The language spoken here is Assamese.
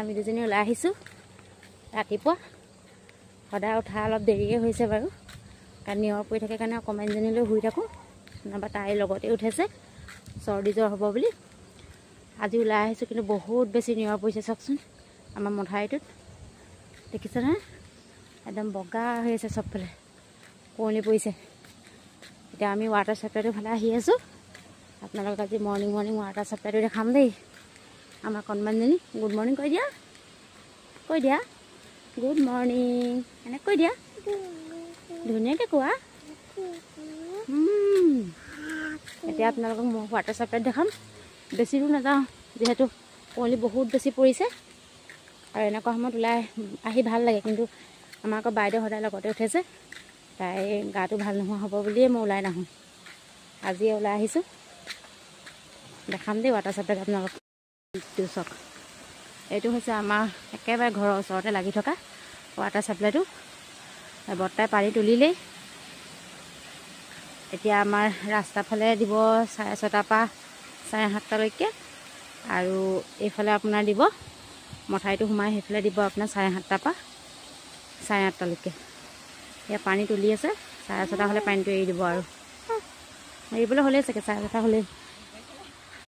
আমি দুজনী ওলাই আহিছোঁ ৰাতিপুৱা। সদায় উঠা অলপ দেৰিয়ে হৈছে বাৰু, কাৰণ নিয়ৰ পৰি থাকে কাৰণে অকণমানজনীলৈ শুই থাকোঁ, নাইবা তাইৰ লগতে উঠেছে চৰ্দি জ্বৰ হ'ব বুলি। আজি ওলাই আহিছোঁ, কিন্তু বহুত বেছি নিয়ৰ পৰিছে চাওকচোন আমাৰ মথাউৰিটোত, দেখিছে নহয়? একদম বগা হৈ আছে চবফালে, কুঁৱলী পৰিছে। এতিয়া আমি ৱাটাৰ ছাপ্লাইটোৰ ফালে আহি আছোঁ। আপোনালোকক আজি মৰ্ণিং ৱাটাৰ ছাপ্লাইটো দেখাম দেই। আমাৰ কণমানজনী গুড মৰ্ণিং কৈ দিয়া, গুড মৰ্ণিং এনেকৈ কৈ দিয়া, ধুনীয়াকৈ কোৱা। এতিয়া আপোনালোকক মই ৱাটাৰ ছাপ্লাইত দেখাম। বেছি দূৰ নাযাওঁ, যিহেতু কুঁৱলী বহুত বেছি পৰিছে আৰু এনেকুৱা সময়ত ওলাই আহি ভাল লাগে। কিন্তু আমাৰ আকৌ বাইদেউ সদায় লগতে উঠেছে, তাই গাটো ভাল নোহোৱা হ'ব বুলিয়ে মই ওলাই নাহোঁ। আজিয়ে ওলাই আহিছোঁ, দেখাম দেই ৱাটাৰ ছাপ্লাইত আপোনালোকক। চাওক, এইটো হৈছে আমাৰ একেবাৰে ঘৰৰ ওচৰতে লাগি থকা ৱাটাৰ ছাপ্লাইটো। বৰ্তাই পানী তুলিলেই। এতিয়া আমাৰ ৰাস্তাৰ ফালে দিব 6:30 পৰা 7:30লৈকে, আৰু এইফালে আপোনাৰ দিব মথাউৰিটো সোমাই সেইফালে দিব আপোনাৰ 7:30 পৰা 8:30লৈকে। এতিয়া পানী তুলি আছে, 6:30 হ'লে পানীটো এৰি দিব, আৰু এৰিবলৈ হ'লেই চাগে 6:30 হ'লেই।